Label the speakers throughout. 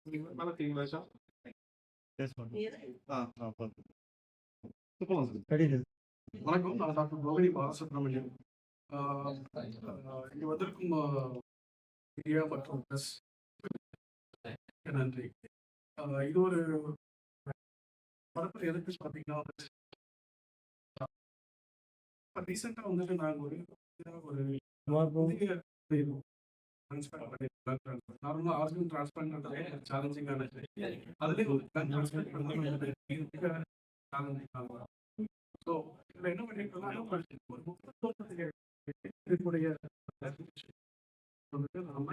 Speaker 1: நல்லா தெரியுங்களா sir?
Speaker 2: Taste பண்ணுங்க. போதும்.
Speaker 1: போலாம் சார்.
Speaker 2: ரெடி.
Speaker 1: வணக்கம். நான் டாக்டர் கோவிலி பாலசுப்ரமணியன். இங்க வந்திருக்கும் மீடியா மற்றும் பிரஸ் நன்றி. இது ஒரு படத்துல எதுக்கு பார்த்தீங்கன்னா, ரீசெண்டா வந்துட்டு நாங்க ஒரு புதிய டிரான்ஸ்பிளான்ட் பண்ணியிருக்கோம். நார்மலா ஆர்கன் டிரான்ஸ்பிளான்ட்ன்றது சேலஞ்சிங்கான அதுலேயும் ஒரு டிரான்ஸ்பிளான்ட் பண்ணுறது மிக சேலஞ்சிங்கான. ஸோ இதில் என்ன பண்ணியிருக்கோம்னா, ஒரு 30 வந்துட்டு நம்ம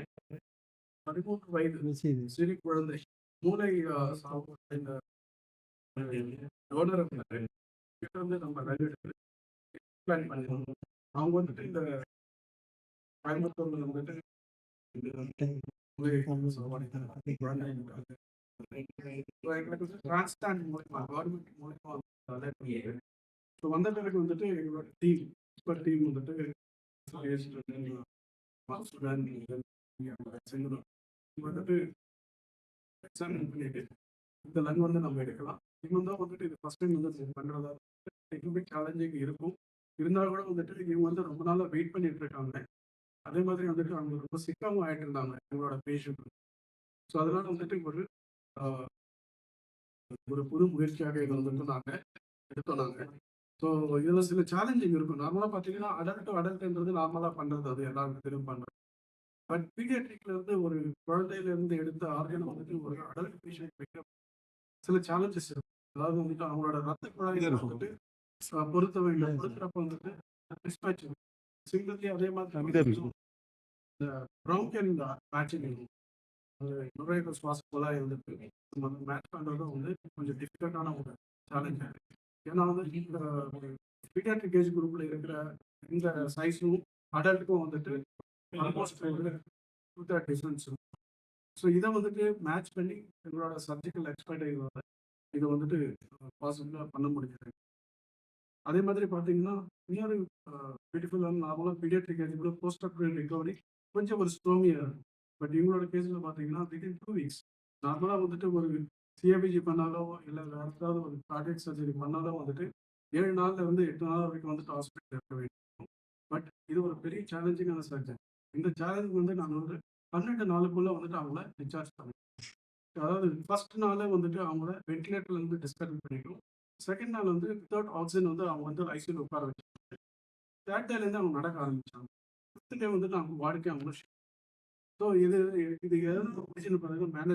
Speaker 1: 13 வயது சிறு குழந்தை மூளை சார்ந்த டோனர் வந்து நம்ம பிளான் பண்ணிருக்கோம். அவங்க வந்துட்டு இந்த கோயம்புத்தூர்ல வந்துட்டு டிரான்ஸ்பிளான்ட் மூலமா கவர்மெண்ட் மூலமா வந்த பிறகு வந்துட்டு எங்களோட டீம் வந்துட்டு வந்துட்டு எக்ஸாமின் பண்ணிட்டு இந்த லன் வந்து நம்ம எடுக்கலாம். இவங்க தான் வந்துட்டு இது ஃபர்ஸ்ட் டைம் வந்து பண்றதா எதுவுமே சேலஞ்சிங் இருக்கும். இருந்தாலும் கூட வந்துட்டு இவங்க வந்து ரொம்ப நாளா வெயிட் பண்ணிட்டு இருக்காங்க. அதே மாதிரி வந்துட்டு அவங்க ரொம்ப சிக்காவும் ஆயிட்டு இருந்தாங்க எங்களோட பேஷண்ட். ஸோ அதனால வந்துட்டு ஒரு புது முயற்சியாக இதை வந்துட்டு நாங்க எடுத்தோம் நாங்க. ஸோ இதுல சில சேலஞ்சிங் இருக்கும். நார்மலா பார்த்தீங்கன்னா அடல்ட்ன்றது நார்மலா பண்றது, அது எல்லாருக்கும் தெரியும் பண்றது. பட் பீடியாட்ரிக்ல இருந்து ஒரு குழந்தையில இருந்து எடுத்த ஆர்கன் வந்துட்டு ஒரு அடல்ட் பேஷண்ட் வைக்க சில சேலஞ்சஸ் இருக்கும். அதாவது வந்துட்டு அவங்களோட ரத்த குழாயில வந்துட்டு பொருத்த வேண்டும். பொருத்துறப்ப வந்துட்டு மிஸ்மேட்ச் சிங்கிள்லயே அதே மாதிரி இந்த ப்ரௌன் மேட்சிங் நுரையீரல் சுவாச குழாய் வந்துட்டு நம்ம மேட்ச் பண்றதும் வந்து கொஞ்சம் டிஃபிகல்ட்டான ஒரு சேலஞ்ச். ஏன்னா வந்து இந்த பீடியாட்ரிக் ஏஜ் குரூப்ல இருக்கிற இந்த சைஸும் அடல்ட்டுக்கும் வந்துட்டு ஆல்மோஸ்ட் டிஃபரன்ஸ் இருக்கும். ஸோ இதை வந்துட்டு மேட்ச் பண்ணி எங்களோட சர்ஜிக்கல் எக்ஸ்பர்டைஸோட இதை வந்துட்டு பாசிபிளாக பண்ண முடியுது. அதே மாதிரி பார்த்தீங்கன்னா இன்னொரு பியூட்டிஃபுல்லான நார்மலாக paediatric age group post operative recovery கொஞ்சம் ஒரு ஸ்ட்ரோமியாக. பட் இவங்களோட கேஸில் பார்த்தீங்கன்னா வித்தின் 2 வீக்ஸ் நார்மலாக வந்துட்டு ஒரு சிஏபிஜி பண்ணாலோ இல்லை வேறு ஏதாவது ஒரு கார்டியக் சர்ஜரி பண்ணாலோ வந்துட்டு 7 நாள்ல இருந்து 8 நாள் வரைக்கும் வந்துட்டு ஹாஸ்பிட்டல் இருக்க வேண்டும். பட் இது ஒரு பெரிய சேலஞ்சிங்கான சர்ஜரி. இந்த சேலஞ்ச் வந்து நாங்கள் வந்து 12 நாளுக்குள்ள வந்துட்டு அவங்கள டிஸ்சார்ஜ் பண்ணுவோம். அதாவது ஃபர்ஸ்ட் நாளே வந்துட்டு அவங்கள வென்டிலேட்டர்ல இருந்து டிஸ்கனெக்ட் பண்ணிட்டோம். செகண்ட் நாள் வந்து வித்தவுட் ஆக்சிஜன் வந்து அவங்க வந்து ஐசியூல உட்கார வச்சாங்க. தேர்ட் டேலேருந்து அவங்க நடக்க ஆரம்பிச்சாங்க. ஃபிஃப்த் டே வந்துட்டு அவங்க வாடிக்கை அவங்க. ஸோ இது எதாவது பிரச்சனை மேனேஜ்